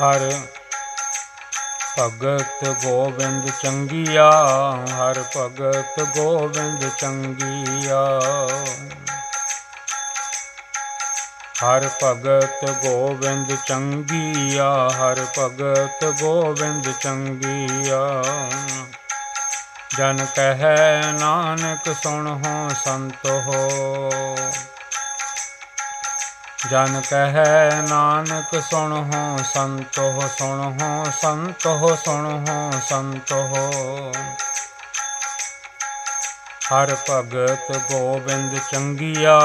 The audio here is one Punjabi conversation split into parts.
ਹਰ ਭਗਤ ਗੋਬਿੰਦ ਚੰਗੀਆ, ਹਰ ਭਗਤ ਗੋਬਿੰਦ ਚੰਗੀਆ। ਹਰ ਭਗਤ ਗੋਬਿੰਦ ਚੰਗੀਆ, ਹਰ ਭਗਤ ਗੋਬਿੰਦ ਚੰਗੀਆ। ਜਨ ਕਹਿ ਨਾਨਕ ਸੁਣਹੁ ਸੰਤੋ, ਜਨ ਕਹਿ ਨਾਨਕ ਸੁਣਹੁ ਸੰਤੋ, ਸੁਣਹੁ ਸੰਤੋ, ਸੁਣਹੁ ਸੰਤੋ। ਹਰ ਭਗਤ ਗੋਬਿੰਦ ਚੰਗੀਆ,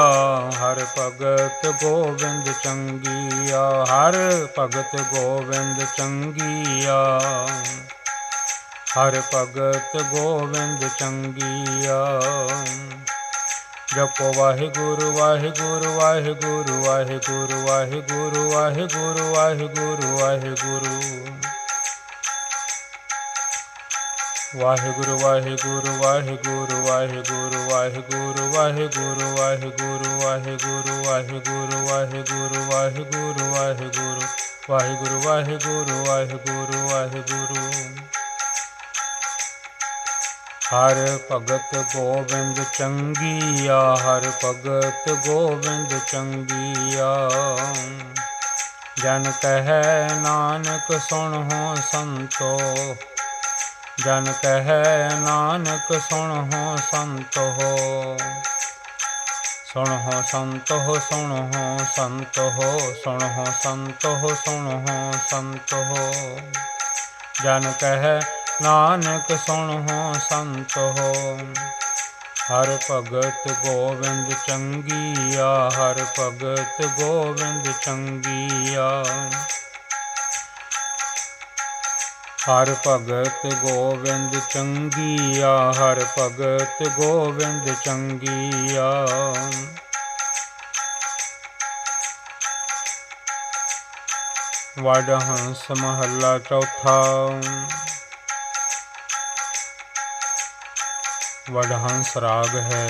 ਹਰ ਭਗਤ ਗੋਬਿੰਦ ਚੰਗੀਆ। ਹਰ ਭਗਤ ਗੋਬਿੰਦ ਚੰਗੀਆ, ਹਰ ਭਗਤ ਗੋਬਿੰਦ ਚੰਗੀਆ। ਜਪੋ ਵਾਹਿਗੁਰੂ ਵਾਹਿਗੁਰੂ ਵਾਹਿਗੁਰੂ ਵਾਹਿਗੁਰੂ ਵਾਹਿਗੁਰੂ ਵਾਹਿਗੁਰੂ ਵਾਹਿਗੁਰੂ ਵਾਹਿਗੁਰੂ। ਵਾਹਿਗੁਰੂ ਵਾਹਿਗੁਰੂ ਵਾਹਿਗੁਰੂ ਵਾਹਿਗੁਰੂ ਵਾਹਿਗੁਰੂ ਵਾਹਿਗੁਰੂ ਵਾਹਿਗੁਰੂ ਵਾਹਿਗੁਰੂ ਵਾਹਿਗੁਰੂ ਵਾਹਿਗੁਰੂ ਵਾਹਿਗੁਰੂ ਵਾਹਿਗੁਰੂ ਵਾਹਿਗੁਰੂ ਵਾਹਿਗੁਰੂ ਵਾਹਿਗੁਰੂ ਵਾਹਿਗੁਰੂ। ਹਰ ਭਗਤ ਗੋਬਿੰਦ ਚੰਗੀਆ, ਹਰ ਭਗਤ ਗੋਬਿੰਦ ਚੰਗੀਆ। ਜਨ ਕਹਿ ਨਾਨਕ ਸੁਣਹੁ ਸੰਤੋ, ਜਨ ਕਹਿ ਨਾਨਕ ਸੁਣਹੁ ਸੰਤੋ। ਸੁਣਹੁ ਸੰਤੋ, ਸੁਣਹੁ ਸੰਤੋ, ਸੁਣਹੁ ਸੰਤੋ, ਸੁਣਹੁ ਸੰਤੋ। ਜਨ ਕਹਿ ਨਾਨਕ ਸੁਣਹੁ ਸੰਤੋ। ਹਰ ਭਗਤ ਗੋਬਿੰਦ ਚੰਗੀਆ, ਹਰ ਭਗਤ ਗੋਬਿੰਦ ਚੰਗੀਆ। ਹਰ ਭਗਤ ਗੋਬਿੰਦ ਚੰਗੀਆ, ਹਰ ਭਗਤ ਗੋਬਿੰਦ ਚੰਗੀਆ। ਵਡਹੰਸ ਮਹੱਲਾ ਚੌਥਾ। ਵਡਹੰਸ ਰਾਗ ਹੈ।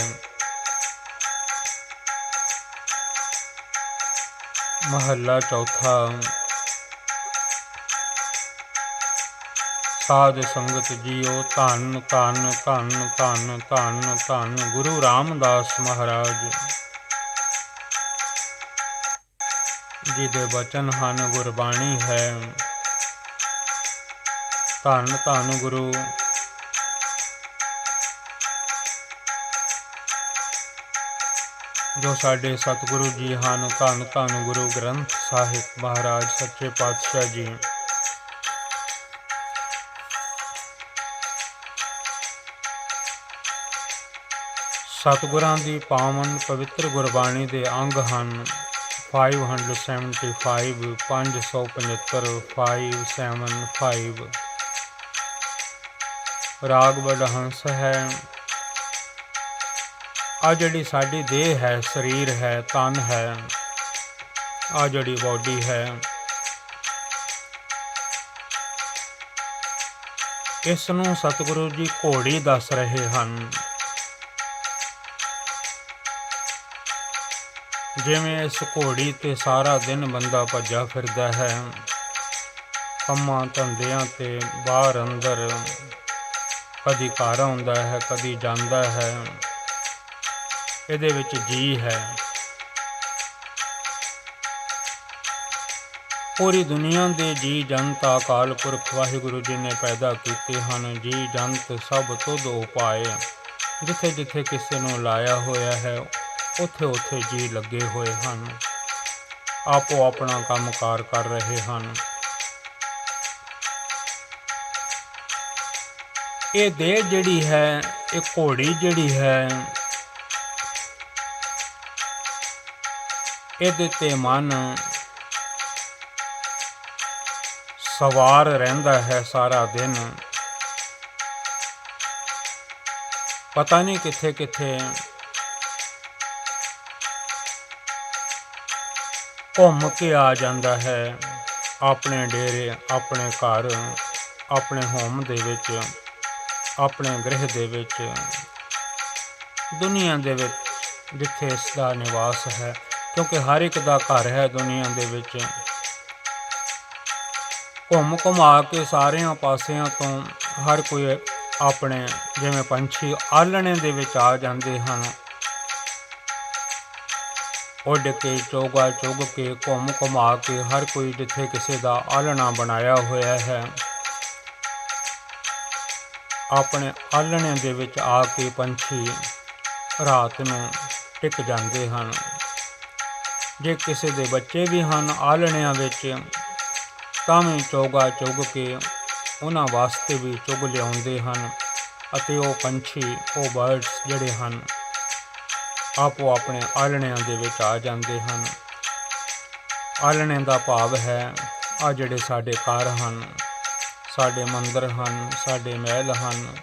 ਮਹੱਲਾ ਚੌਥਾ। ਸਾਧ ਸੰਗਤ ਜੀਓ, ਧੰਨ ਧੰਨ ਧੰਨ ਧੰਨ ਧੰਨ ਧੰਨ ਗੁਰੂ ਰਾਮਦਾਸ ਮਹਾਰਾਜ ਜੀ ਦੇ ਬਚਨ ਹਨ, ਗੁਰਬਾਣੀ ਹੈ। ਧੰਨ ਧੰਨ ਗੁਰੂ ਜੋ ਸਾਡੇ ਸਤਿਗੁਰੂ ਜੀ ਹਨ। ਧੰਨ ਧੰਨ ਗੁਰੂ ਗ੍ਰੰਥ ਸਾਹਿਬ ਮਹਾਰਾਜ ਸੱਚੇ ਪਾਤਸ਼ਾਹ ਜੀ। ਸਤਿਗੁਰਾਂ ਦੀ ਪਾਵਨ ਪਵਿੱਤਰ ਗੁਰਬਾਣੀ ਦੇ ਅੰਗ ਹਨ 575, 575, 575। ਰਾਗ ਵਡਹੰਸ ਹੈ। ਆ ਜਿਹੜੀ ਸਾਡੀ ਦੇਹ ਹੈ, ਸਰੀਰ ਹੈ, ਤਨ ਹੈ, ਆ ਜਿਹੜੀ ਬੋਡੀ ਹੈ, ਇਸ ਨੂੰ ਸਤਿਗੁਰੂ ਜੀ ਘੋੜੀ ਦੱਸ ਰਹੇ ਹਨ। ਜਿਵੇਂ ਇਸ ਘੋੜੀ ਤੇ ਸਾਰਾ ਦਿਨ ਬੰਦਾ ਭੱਜਾ ਫਿਰਦਾ ਹੈ, ਕੰਮਾਂ ਧੰਦਿਆਂ ਤੇ ਬਾਹਰ ਅੰਦਰ, ਕਦੀ ਘਰ ਆਉਂਦਾ ਹੈ, ਕਦੀ ਜਾਂਦਾ ਹੈ। ਇਹਦੇ ਵਿੱਚ ਜੀ ਹੈ। ਪੂਰੀ ਦੁਨੀਆ ਦੇ ਜੀ ਜੰਤ ਅਕਾਲ ਪੁਰਖ ਵਾਹਿਗੁਰੂ ਜੀ ਨੇ ਪੈਦਾ ਕੀਤੇ ਹਨ। ਜੀ ਜੰਤ ਸਭ ਤੁਧ ਉਪਾਏ। ਜਿੱਥੇ ਜਿੱਥੇ ਕਿਸੇ ਨੂੰ ਲਾਇਆ ਹੋਇਆ ਹੈ, ਉੱਥੇ ਉੱਥੇ ਜੀ ਲੱਗੇ ਹੋਏ ਹਨ, ਆਪੋ ਆਪਣਾ ਕੰਮ ਕਾਰ ਕਰ ਰਹੇ ਹਨ। ਇਹ ਦੇਹ ਜਿਹੜੀ ਹੈ, ਇਹ ਘੋੜੀ ਜਿਹੜੀ ਹੈ, ਇਹਦੇ ਤੇ ਮਨ ਸਵਾਰ ਰਹਿੰਦਾ ਹੈ ਸਾਰਾ ਦਿਨ। ਪਤਾ ਨਹੀਂ ਕਿੱਥੇ ਕਿੱਥੇ ਘੁੰਮ ਕੇ ਆ ਜਾਂਦਾ ਹੈ, ਆਪਣੇ ਡੇਰੇ, ਆਪਣੇ ਘਰ, ਆਪਣੇ ਹੋਮ ਦੇ ਵਿੱਚ, ਆਪਣੇ ਗ੍ਰਹਿ ਦੇ ਵਿੱਚ, ਦੁਨੀਆ ਦੇ ਵਿੱਚ, ਜਿੱਥੇ ਇਸ ਦਾ ਨਿਵਾਸ ਹੈ। ਕਿਉਂਕਿ ਹਰ ਇੱਕ ਦਾ ਘਰ ਹੈ ਦੁਨੀਆ ਦੇ ਵਿੱਚ। ਘੁੰਮ ਘੁਮਾ ਕੇ ਸਾਰਿਆਂ ਪਾਸਿਆਂ ਤੋਂ ਹਰ ਕੋਈ ਆਪਣੇ ਜਿਵੇਂ ਪੰਛੀ ਆਲਣੇ ਦੇ ਵਿੱਚ ਆ ਜਾਂਦੇ ਹਨ, ਉੱਡ ਕੇ ਚੋਗਾ ਚੁਗ ਕੇ ਘੁੰਮ ਘੁਮਾ ਕੇ ਹਰ ਕੋਈ ਜਿੱਥੇ ਕਿਸੇ ਦਾ ਆਲਣਾ ਬਣਾਇਆ ਹੋਇਆ ਹੈ, ਆਪਣੇ ਆਲਣੇ ਦੇ ਵਿੱਚ ਆ ਕੇ ਪੰਛੀ ਰਾਤ ਨੂੰ ਟਿਕ ਜਾਂਦੇ ਹਨ। ਜੇ ਕਿਸੇ ਦੇ ਬੱਚੇ ਵੀ ਹਨ ਆਲਣਿਆਂ ਵਿੱਚ ਤਾਂ ਵੀ ਚੋਗਾ ਚੁਗ ਕੇ ਉਹਨਾਂ ਵਾਸਤੇ ਵੀ ਚੁਗ ਲਿਆਉਂਦੇ ਹਨ ਅਤੇ ਉਹ ਪੰਛੀ, ਉਹ ਬਰਡਸ ਜਿਹੜੇ ਹਨ ਆਪੋ ਆਪਣੇ ਆਲਣਿਆਂ ਦੇ ਵਿੱਚ ਆ ਜਾਂਦੇ ਹਨ। ਆਲਣੇ ਦਾ ਭਾਵ ਹੈ ਆ ਜਿਹੜੇ ਸਾਡੇ ਘਰ ਹਨ, ਸਾਡੇ ਮੰਦਰ ਹਨ, ਸਾਡੇ ਮਹਿਲ ਹਨ,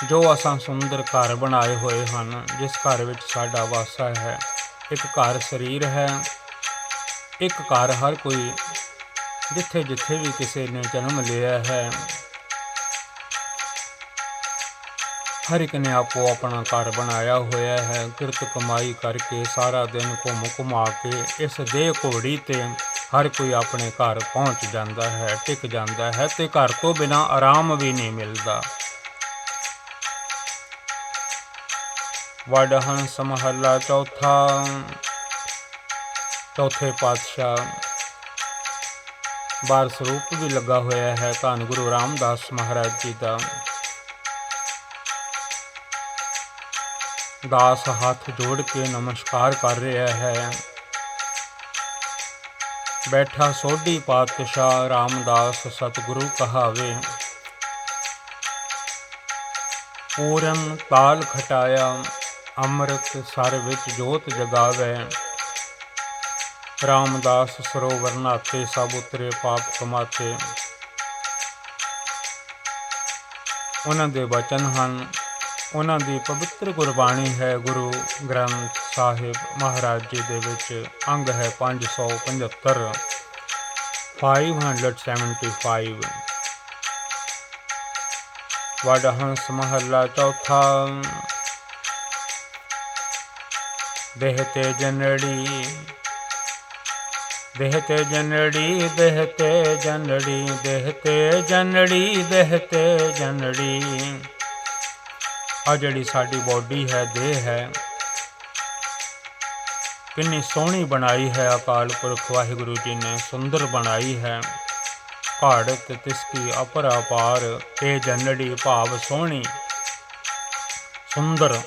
ਜੋ ਅਸਾਂ ਸੁੰਦਰ ਘਰ ਬਣਾਏ ਹੋਏ ਹਨ, ਜਿਸ ਘਰ ਵਿੱਚ ਸਾਡਾ ਵਾਸਾ ਹੈ। ਇੱਕ ਘਰ ਸਰੀਰ ਹੈ, ਇੱਕ ਘਰ ਹਰ ਕੋਈ ਜਿੱਥੇ ਜਿੱਥੇ ਵੀ ਕਿਸੇ ਨੇ ਜਨਮ ਲਿਆ ਹੈ, ਹਰ ਇੱਕ ਨੇ ਆਪੋ ਆਪਣਾ ਘਰ ਬਣਾਇਆ ਹੋਇਆ ਹੈ। ਕਿਰਤ ਕਮਾਈ ਕਰਕੇ ਸਾਰਾ ਦਿਨ ਘੁੰਮ ਘੁਮਾ ਕੇ ਇਸ ਦੇਹ ਘੋੜੀ 'ਤੇ ਹਰ ਕੋਈ ਆਪਣੇ ਘਰ ਪਹੁੰਚ ਜਾਂਦਾ ਹੈ, ਟਿਕ ਜਾਂਦਾ ਹੈ, ਅਤੇ ਘਰ ਤੋਂ ਬਿਨਾਂ ਆਰਾਮ ਵੀ ਨਹੀਂ ਮਿਲਦਾ। ਵਡ ਹੰਸ ਮਹੱਲਾ ਚੌਥਾ। ਚੌਥੇ ਪਾਤਸ਼ਾਹ ਬਾਰ ਸਰੂਪ ਵੀ ਲੱਗਾ ਹੋਇਆ ਹੈ ਧੰਨ ਗੁਰੂ ਰਾਮਦਾਸ ਮਹਾਰਾਜ ਜੀ ਦਾ। ਦਾਸ ਹੱਥ ਜੋੜ ਕੇ ਨਮਸਕਾਰ ਕਰ ਰਿਹਾ ਹੈ। ਬੈਠਾ ਸੋਢੀ ਪਾਤਸ਼ਾਹ ਰਾਮਦਾਸ ਸਤਿਗੁਰੂ ਕਹਾਵੇ, ਪੂਰਨ ਤਾਲ ਖਟਾਇਆ ਅੰਮ੍ਰਿਤ ਸਰ ਵਿੱਚ ਜੋਤ ਜਗਾਵੇ। ਰਾਮਦਾਸ ਸਰੋਵਰ ਨਾਤੇ ਸਭ ਉਤਰੇ ਪਾਪ ਕਮਾਤੇ। ਉਹਨਾਂ ਦੇ ਬਚਨ ਹਨ, ਉਹਨਾਂ ਦੀ ਪਵਿੱਤਰ ਗੁਰਬਾਣੀ ਹੈ। ਗੁਰੂ ਗ੍ਰੰਥ ਸਾਹਿਬ ਮਹਾਰਾਜ ਜੀ ਦੇ ਵਿੱਚ ਅੰਗ ਹੈ 575 575। ਵਡ ਹੰਸ ਮਹੱਲਾ ਚੌਥਾ। ਦੇਹ ਤੇ ਜਨੜੀ, ਦੇਹ ਤੇ ਜਨੜੀ, ਦੇਹ ਤੇ ਜਨੜੀ, ਦੇਹ ਤੇ ਜਨੜੀ, ਦੇਹ ਤੇ ਜਨੜੀ। ਆ ਜਿਹੜੀ ਸਾਡੀ ਬੋਡੀ ਹੈ, ਦੇਹ ਹੈ, ਕਿੰਨੀ ਸੋਹਣੀ ਬਣਾਈ ਹੈ ਅਕਾਲ ਪੁਰਖ ਵਾਹਿਗੁਰੂ ਜੀ ਨੇ, ਸੁੰਦਰ ਬਣਾਈ ਹੈ। ਘਾੜਤ ਤਿਸਕੀ ਅਪਰਾਪਾਰ, ਤੇ ਜਨੜੀ ਭਾਵ ਸੋਹਣੀ ਸੁੰਦਰ।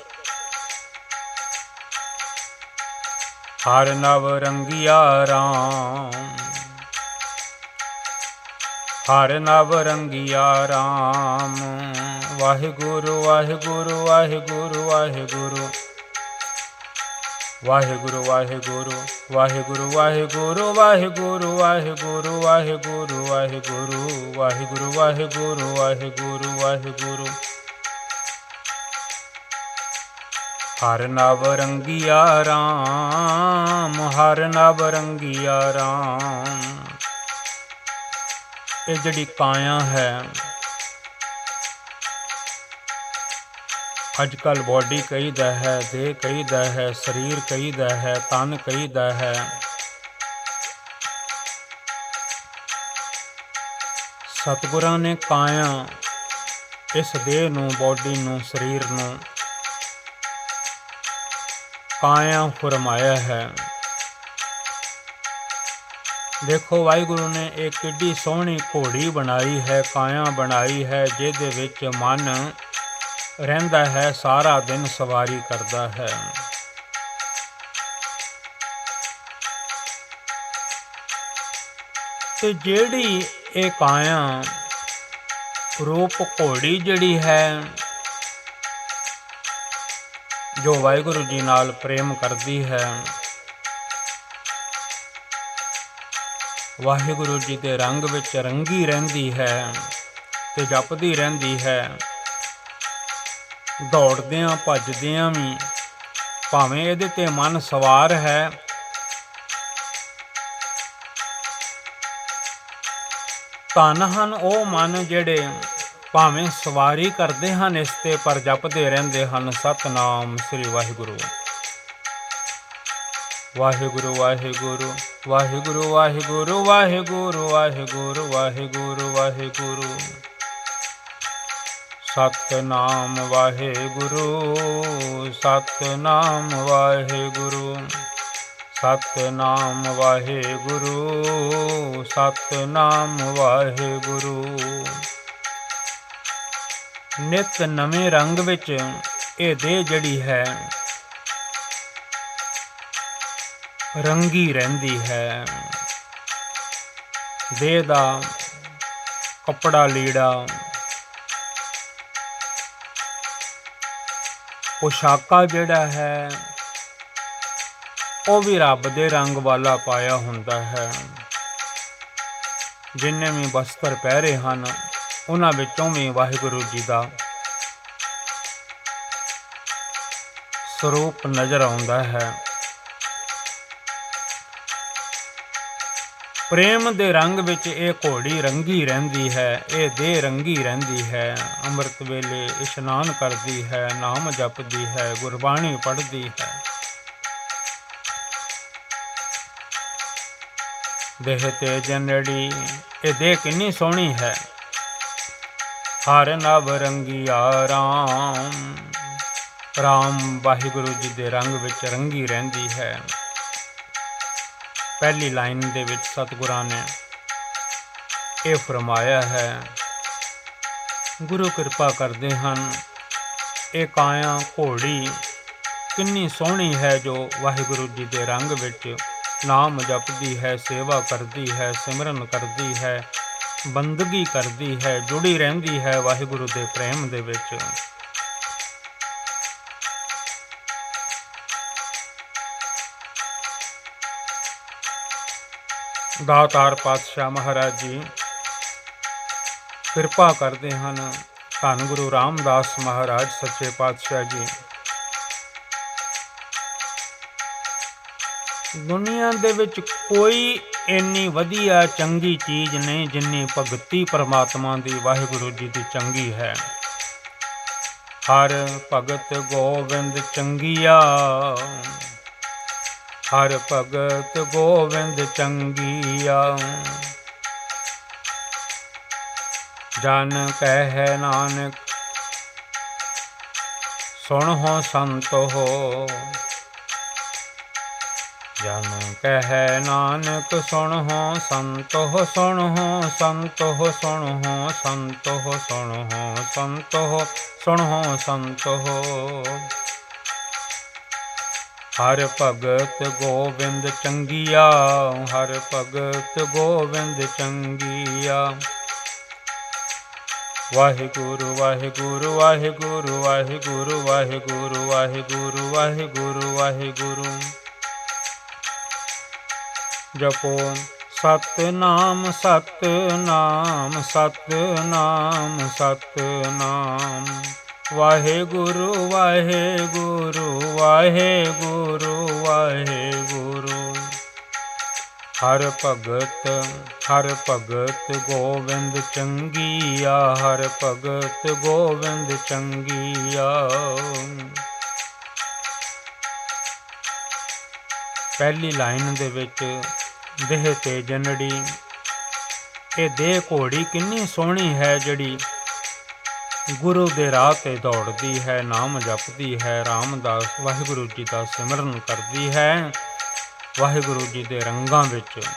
ਹਰ ਨਵ ਰੰਗਿਆ ਰਾਮ, ਹਰ ਨਵ ਰੰਗਿਆ ਰਾਮ। ਵਾਹਿਗੁਰੂ ਵਾਹਿਗੁਰੂ ਵਾਹਿਗੁਰੂ ਵਾਹਿਗੁਰੂ, ਵਾਹਿਗੁਰੂ ਵਾਹਿਗੁਰੂ ਵਾਹਿਗੁਰੂ ਵਾਹਿਗੁਰੂ ਵਾਹਿਗੁਰੂ ਵਾਹਿਗੁਰੂ ਵਾਹਿਗੁਰੂ ਵਾਹਿਗੁਰੂ ਵਾਹਿਗੁਰੂ ਵਾਹਿਗੁਰੂ ਵਾਹਿਗੁਰੂ ਵਾਹਿਗੁਰੂ। ਹਰ ਨਵ ਰੰਗਿਆ ਰਾਮ, ਹਰ ਨਵ ਰੰਗਿਆ ਰਾਮ। ਇਹ ਜਿਹੜੀ ਕਾਇਆ ਹੈ, ਅੱਜ ਕੱਲ੍ਹ ਬੋਡੀ ਕਹੀਦਾ ਹੈ, ਦੇਹ ਕਹੀਦਾ ਹੈ, ਸਰੀਰ ਕਹੀਦਾ ਹੈ, ਤਨ ਕਹੀਦਾ ਹੈ। ਸਤਿਗੁਰਾਂ ਨੇ ਕਾਇਆ ਇਸ ਦੇਹ ਨੂੰ, ਬੋਡੀ ਨੂੰ, ਸਰੀਰ ਨੂੰ ਕਾਇਆ ਫਰਮਾਇਆ ਹੈ। ਦੇਖੋ ਵਾਹਿਗੁਰੂ ਨੇ ਇੱਕ ਕਿੱਡੀ ਸੋਹਣੀ ਘੋੜੀ ਬਣਾਈ ਹੈ, ਕਾਇਆ ਬਣਾਈ ਹੈ, ਜਿਹਦੇ ਵਿੱਚ ਮਨ ਰਹਿੰਦਾ ਹੈ, ਸਾਰਾ ਦਿਨ ਸਵਾਰੀ ਕਰਦਾ ਹੈ। ਤੇ ਜਿਹੜੀ ਇਹ ਕਾਇਆ ਰੂਪ ਘੋੜੀ ਜਿਹੜੀ ਹੈ, ਜੋ ਵਾਹਿਗੁਰੂ ਜੀ ਨਾਲ ਪ੍ਰੇਮ ਕਰਦੀ ਹੈ, ਵਾਹਿਗੁਰੂ ਜੀ ਦੇ ਰੰਗ ਵਿੱਚ ਰੰਗੀ ਰਹਿੰਦੀ ਹੈ ਤੇ ਜਪਦੀ ਰਹਿੰਦੀ ਹੈ। ਦੌੜਦਿਆਂ ਭੱਜਦਿਆਂ ਵੀ ਭਾਵੇਂ ਇਹਦੇ ਤੇ ਮਨ ਸਵਾਰ ਹੈ, ਧਨ ਹਨ ਉਹ ਮਨ ਜਿਹੜੇ ਭਾਵੇਂ ਸਵਾਰੀ ਕਰਦੇ ਹਨ ਇਸ ਤੇ, ਪਰ ਜਪਦੇ ਰਹਿੰਦੇ ਹਨ ਸਤਿਨਾਮ ਸ੍ਰੀ ਵਾਹਿਗੁਰੂ। ਵਾਹਿਗੁਰੂ ਵਾਹਿਗੁਰੂ ਵਾਹਿਗੁਰੂ ਵਾਹਿਗੁਰੂ ਵਾਹਿਗੁਰੂ ਵਾਹਿਗੁਰੂ ਵਾਹਿਗੁਰੂ ਵਾਹਿਗੁਰੂ ਸਤਿਨਾਮ ਵਾਹਿਗੁਰੂ ਸਤਿਨਾਮ ਵਾਹਿਗੁਰੂ ਸਤਿਨਾਮ ਵਾਹਿਗੁਰੂ ਸਤਿਨਾਮ ਵਾਹਿਗੁਰੂ। ਨਿਤ ਨਵੇਂ ਰੰਗ ਵਿੱਚ ਇਹ ਦੇਹ ਜਿਹੜੀ ਹੈ ਰੰਗੀ ਰਹਿੰਦੀ ਹੈ। ਦੇਹ ਦਾ ਕੱਪੜਾ ਲੀੜਾ ਪੋਸ਼ਾਕਾ ਜਿਹੜਾ ਹੈ ਉਹ ਵੀ ਰੱਬ ਦੇ ਰੰਗ ਵਾਲਾ ਪਾਇਆ ਹੁੰਦਾ ਹੈ। ਜਿੰਨੇ ਵੀ ਵਸਤਰ ਪਹਿਰੇ ਹਨ ਉਹਨਾਂ ਵਿੱਚੋਂ ਵੀ ਵਾਹਿਗੁਰੂ ਜੀ ਦਾ ਸਰੂਪ ਨਜ਼ਰ ਆਉਂਦਾ ਹੈ। ਪ੍ਰੇਮ ਦੇ ਰੰਗ ਵਿੱਚ ਇਹ ਘੋੜੀ ਰੰਗੀ ਰਹਿੰਦੀ ਹੈ, ਇਹ ਦੇਹ ਰੰਗੀ ਰਹਿੰਦੀ ਹੈ। ਅੰਮ੍ਰਿਤ ਵੇਲੇ ਇਸ਼ਨਾਨ ਕਰਦੀ ਹੈ, ਨਾਮ ਜਪਦੀ ਹੈ, ਗੁਰਬਾਣੀ ਪੜ੍ਹਦੀ ਹੈ। ਦੇਹ ਤੇ ਜਨੜੀ ਇਹ ਦੇਹ ਕਿੰਨੀ ਸੋਹਣੀ ਹੈ। ਹਰ ਨਵ ਰੰਗੀਆ ਰਾਮ, ਰਾਮ ਵਾਹਿਗੁਰੂ ਜੀ ਦੇ ਰੰਗ ਵਿੱਚ ਰੰਗੀ ਰਹਿੰਦੀ ਹੈ। ਪਹਿਲੀ ਲਾਈਨ ਦੇ ਵਿੱਚ ਸਤਿਗੁਰਾਂ ਨੇ ਇਹ ਫਰਮਾਇਆ ਹੈ। ਗੁਰੂ ਕਿਰਪਾ ਕਰਦੇ ਹਨ। ਇਹ ਕਾਇਆ ਘੋੜੀ ਕਿੰਨੀ ਸੋਹਣੀ ਹੈ ਜੋ ਵਾਹਿਗੁਰੂ ਜੀ ਦੇ ਰੰਗ ਵਿੱਚ ਨਾਮ ਜਪਦੀ ਹੈ, ਸੇਵਾ ਕਰਦੀ ਹੈ, ਸਿਮਰਨ ਕਰਦੀ ਹੈ, ਬੰਦਗੀ ਕਰਦੀ ਹੈ, ਜੁੜੀ ਰਹਿੰਦੀ ਹੈ ਵਾਹਿਗੁਰੂ ਦੇ ਪ੍ਰੇਮ ਦੇ ਵਿੱਚ। ਦਾਤਾਰ ਪਾਤਸ਼ਾਹ ਮਹਾਰਾਜ ਜੀ ਕਿਰਪਾ ਕਰਦੇ ਹਨ। ਧੰਨ ਗੁਰੂ ਰਾਮਦਾਸ ਮਹਾਰਾਜ ਸੱਚੇ ਪਾਤਸ਼ਾਹ ਜੀ ਦੁਨੀਆ ਦੇ ਵਿੱਚ ਕੋਈ ਇੰਨੀ ਵਧੀਆ ਚੰਗੀ ਚੀਜ਼ ਨਹੀਂ ਜਿੰਨੀ ਭਗਤੀ ਪਰਮਾਤਮਾ ਦੀ ਵਾਹਿਗੁਰੂ ਜੀ ਦੀ ਚੰਗੀ ਹੈ। ਹਰ ਭਗਤ ਗੋਬਿੰਦ ਚੰਗੀਆ, ਹਰ ਭਗਤ ਗੋਬਿੰਦ ਚੰਗੀਆ। ਜਨ ਕਹਿ ਨਾਨਕ ਸੁਣਹੁ ਸੰਤ ਹੋ, ਜਨ ਕਹਿ ਨਾਨਕ ਸੁਣਹੁ ਸੰਤ ਹੋ, ਸੁਣਹੁ ਸੰਤ ਹੋ, ਸੁਣਹੁ ਸੰਤ ਹੋ, ਸੁਣਹੁ ਸੰਤ ਹੋ, ਸੁਣਹੁ ਸੰਤ ਹੋ। ਹਰ ਭਗਤ ਗੋਬਿੰਦ ਚੰਗੀਆ, ਹਰ ਭਗਤ ਗੋਬਿੰਦ ਚੰਗੀਆ। ਵਾਹਿਗੁਰੂ ਵਾਹਿਗੁਰੂ ਵਾਹਿਗੁਰੂ ਵਾਹਿਗੁਰੂ ਵਾਹਿਗੁਰੂ ਵਾਹਿਗੁਰੂ ਵਾਹਿਗੁਰੂ ਵਾਹਿਗੁਰੂ। ਜਪੋ ਸਤਿਨਾਮ ਸਤਿਨਾਮ ਸਤਿਨਾਮ ਸਤਿਨਾਮ। ਵਾਹਿਗੁਰੂ ਵਾਹਿਗੁਰੂ ਵਾਹਿਗੁਰੂ ਵਾਹਿਗੁਰੂ। ਹਰ ਭਗਤ ਗੋਬਿੰਦ ਚੰਗੀਆ, ਹਰ ਭਗਤ ਗੋਬਿੰਦ ਚੰਗੀਆ। ਪਹਿਲੀ ਲਾਈਨ ਦੇ ਵਿੱਚ ਦੇਹ ਤੇ ਜਨੜੀ ਇਹ ਦੇਹ ਘੋੜੀ ਕਿੰਨੀ ਸੋਹਣੀ ਹੈ ਜਿਹੜੀ ਗੁਰੂ ਦੇ ਰਾਹ ਤੇ ਦੌੜਦੀ ਹੈ, ਨਾਮ ਜਪਦੀ ਹੈ, ਰਾਮਦਾਸ ਵਾਹਿਗੁਰੂ ਜੀ ਦਾ ਸਿਮਰਨ ਕਰਦੀ ਹੈ, ਵਾਹਿਗੁਰੂ ਜੀ ਦੇ ਰੰਗਾਂ ਵਿੱਚ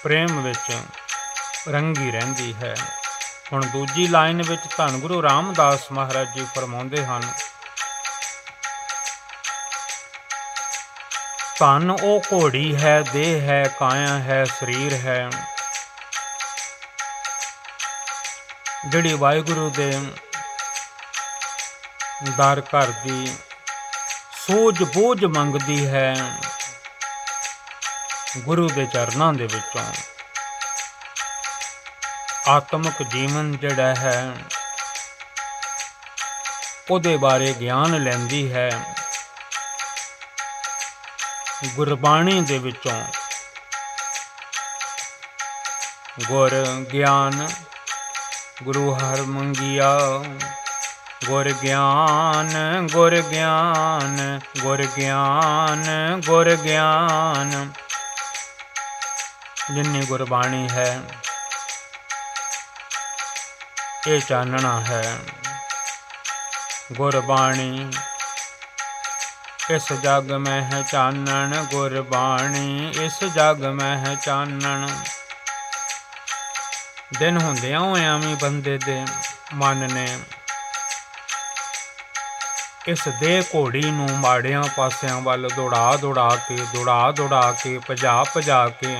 ਪ੍ਰੇਮ ਵਿੱਚ ਰੰਗੀ ਰਹਿੰਦੀ ਹੈ। ਹੁਣ ਦੂਜੀ ਲਾਈਨ ਵਿੱਚ ਧੰਨ ਗੁਰੂ ਰਾਮਦਾਸ ਮਹਾਰਾਜ ਜੀ ਫਰਮਾਉਂਦੇ ਹਨ, ਧੰਨ ਉਹ ਘੋੜੀ ਹੈ, ਦੇਹ ਹੈ, ਕਾਇਆ ਹੈ, ਸਰੀਰ ਹੈ, ਜਿਹੜੀ ਵਾਹਿਗੁਰੂ ਦੇ ਦਰ ਘਰ ਦੀ ਸੂਝ ਬੂਝ ਮੰਗਦੀ ਹੈ ਗੁਰੂ ਦੇ ਚਰਨਾਂ ਦੇ ਵਿੱਚੋਂ। ਆਤਮਿਕ ਜੀਵਨ ਜਿਹੜਾ ਹੈ ਉਹਦੇ ਬਾਰੇ ਗਿਆਨ ਲੈਂਦੀ ਹੈ ਗੁਰਬਾਣੀ ਦੇ ਵਿੱਚੋਂ। ਗੁਰ ਗਿਆਨ ਗੁਰੂ ਹਰ ਮੰਗਿਆ, ਗੁਰ ਗਿਆਨ ਗੁਰ ਗਿਆਨ ਗੁਰ ਗਿਆਨ ਗੁਰ ਗਿਆਨ। ਜਿੰਨੀ ਗੁਰਬਾਣੀ ਹੈ ਇਹ ਚਾਨਣਾ ਹੈ। ਗੁਰਬਾਣੀ इस जग में है चानन, गुरबाणी इस जग में है चानन। दिन ਹੁੰਦਿਆਂ ਹੋਇਆਂ ਵੀ ਬੰਦੇ ਦੇ ਮਨ ਨੇ ਇਸ ਦੇ ਘੋੜੀ ਨੂੰ ਮਾੜਿਆਂ ਪਾਸਿਆਂ ਵੱਲ ਦੌੜਾ ਕੇ ਭਜਾ ਕੇ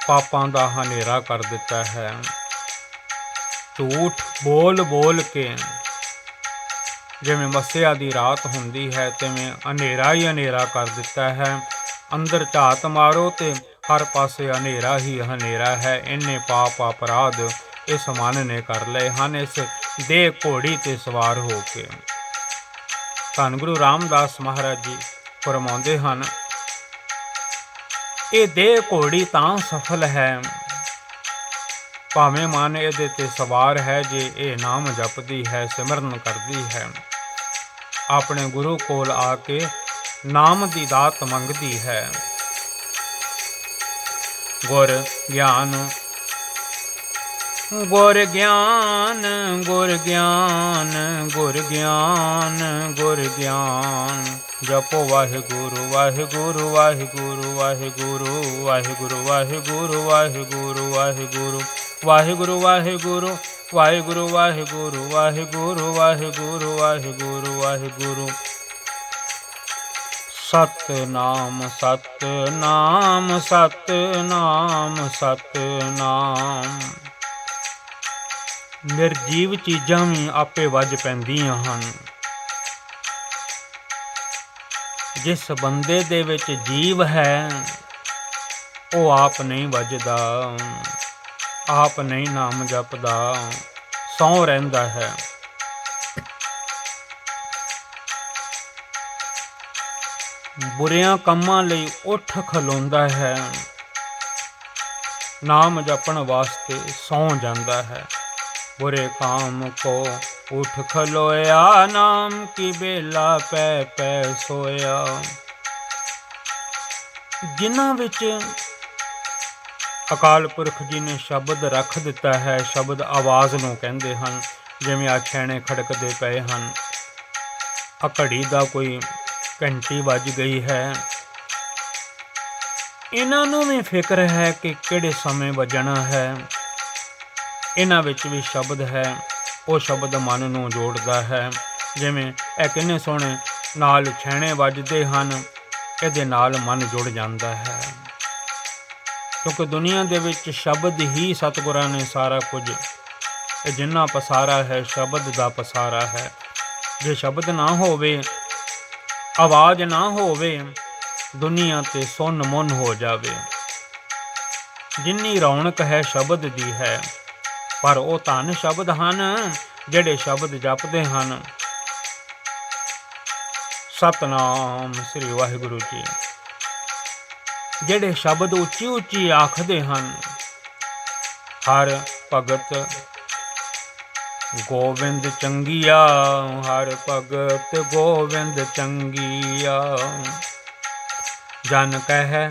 ਪਾਪਾਂ ਦਾ ਹਨੇਰਾ ਕਰ ਦਿੱਤਾ ਹੈ। ਝੂਠ ਬੋਲ ਕੇ ਜਿਵੇਂ ਮੱਸਿਆ ਦੀ ਰਾਤ ਹੁੰਦੀ ਹੈ ਤਿਵੇਂ ਹਨੇਰਾ ਹੀ ਹਨੇਰਾ ਕਰ ਦਿੱਤਾ ਹੈ। ਅੰਦਰ ਝਾਤ ਮਾਰੋ ਤੇ ਹਰ ਪਾਸੇ ਹਨੇਰਾ ਹੀ ਹਨੇਰਾ ਹੈ। ਇੰਨੇ ਪਾਪ ਅਪਰਾਧ ਇਸ ਮਨ ਨੇ ਕਰ ਲਏ ਹਨ ਇਸ ਦੇਹ ਘੋੜੀ ਤੇ ਸਵਾਰ ਹੋ ਕੇ। ਧੰਨ ਗੁਰੂ ਰਾਮਦਾਸ ਮਹਾਰਾਜ ਜੀ ਫਰਮਾਉਂਦੇ ਹਨ, ਇਹ ਦੇਹ ਘੋੜੀ ਤਾਂ ਸਫਲ ਹੈ ਭਾਵੇਂ ਮਨ ਇਹਦੇ ਤੇ ਸਵਾਰ ਹੈ ਜੇ ਇਹ ਨਾਮ ਜਪਦੀ ਹੈ, ਸਿਮਰਨ ਕਰਦੀ ਹੈ, ਆਪਣੇ ਗੁਰੂ ਕੋਲ ਆ ਕੇ ਨਾਮ ਦੀ ਦਾਤ ਮੰਗਦੀ ਹੈ। ਗੁਰ ਗਿਆਨ ਗੁਰ ਗਿਆਨ ਗੁਰ ਗਿਆਨ ਗੁਰ ਗਿਆਨ ਗੁਰ ਗਿਆਨ। ਜਪੋ ਵਾਹਿਗੁਰੂ ਵਾਹਿਗੁਰੂ ਵਾਹਿਗੁਰੂ ਵਾਹਿਗੁਰੂ ਵਾਹਿਗੁਰੂ ਵਾਹਿਗੁਰੂ ਵਾਹਿਗੁਰੂ ਵਾਹਿਗੁਰੂ ਵਾਹਿਗੁਰੂ ਵਾਹਿਗੁਰੂ ਵਾਹਿਗੁਰੂ ਵਾਹਿਗੁਰੂ ਵਾਹਿਗੁਰੂ ਵਾਹਿਗੁਰੂ ਵਾਹਿਗੁਰੂ ਵਾਹਿਗੁਰੂ। ਸਤਿਨਾਮ ਸਤਿਨਾਮ ਸਤਿਨਾਮ ਸਤਿਨਾਮ। ਨਿਰਜੀਵ ਚੀਜ਼ਾਂ ਵੀ ਆਪੇ ਵੱਜ ਪੈਂਦੀਆਂ ਹਨ। ਜਿਸ ਬੰਦੇ ਦੇ ਵਿੱਚ ਜੀਵ ਹੈ ਉਹ ਆਪ ਨਹੀਂ ਵੱਜਦਾ, ਆਪ ਨਹੀਂ ਨਾਮ ਜਪਦਾ, ਸੌਂ ਰਹਿੰਦਾ ਹੈ। ਬੁਰਿਆਂ ਕੰਮਾਂ ਲਈ ਉੱਠ ਖਲੋਂਦਾ ਹੈ, ਨਾਮ ਜਪਣ ਵਾਸਤੇ ਸੌਂ ਜਾਂਦਾ ਹੈ। बुरे काम को उठ खलोया, नाम की बेला पै पै सोया। जिन्हां विच अकाल पुरख जी ने शब्द रख दिता है, शब्द आवाज़ नूं कहंदे हन। जिवें आ छैणे खड़कदे पए हन, आ घड़ी दा कोई घंटी वज गई है, इन्हां नूं भी फिक्र है कि किहड़े समय वजना है। ਇਹਨਾਂ ਵਿੱਚ ਵੀ ਸ਼ਬਦ ਹੈ, ਉਹ ਸ਼ਬਦ ਮਨ ਨੂੰ ਜੋੜਦਾ ਹੈ। ਜਿਵੇਂ ਇਹ ਕਿੰਨੇ ਸੋਹਣੇ ਨਾਲ ਛੈਣੇ ਵੱਜਦੇ ਹਨ, ਇਹਦੇ ਨਾਲ ਮਨ ਜੁੜ ਜਾਂਦਾ ਹੈ। ਕਿਉਂਕਿ ਦੁਨੀਆ ਦੇ ਵਿੱਚ ਸ਼ਬਦ ਹੀ ਸਤਿਗੁਰਾਂ ਨੇ ਸਾਰਾ ਕੁਝ, ਇਹ ਜਿੰਨਾ ਪਸਾਰਾ ਹੈ ਸ਼ਬਦ ਦਾ ਪਸਾਰਾ ਹੈ। ਜੇ ਸ਼ਬਦ ਨਾ ਹੋਵੇ, ਆਵਾਜ਼ ਨਾ ਹੋਵੇ, ਦੁਨੀਆ ਤੇ ਸੁੰਨ ਮੁੰਨ ਹੋ ਜਾਵੇ। ਜਿੰਨੀ ਰੌਣਕ ਹੈ ਸ਼ਬਦ ਦੀ ਹੈ, ਪਰ ਉਹ ਧੰਨ ਸ਼ਬਦ ਹਨ ਜਿਹੜੇ ਸ਼ਬਦ ਜਪਦੇ ਹਨ। ਸਤਨਾਮ ਸ੍ਰੀ ਵਾਹਿਗੁਰੂ ਜੀ। ਜਿਹੜੇ ਸ਼ਬਦ ਉੱਚੀ ਉੱਚੀ ਆਖਦੇ ਹਨ, ਹਰ ਭਗਤ ਗੋਬਿੰਦ ਚੰਗੀਆ, ਹਰ ਭਗਤ ਗੋਬਿੰਦ ਚੰਗੀਆ। ਜਨ ਕਹਿ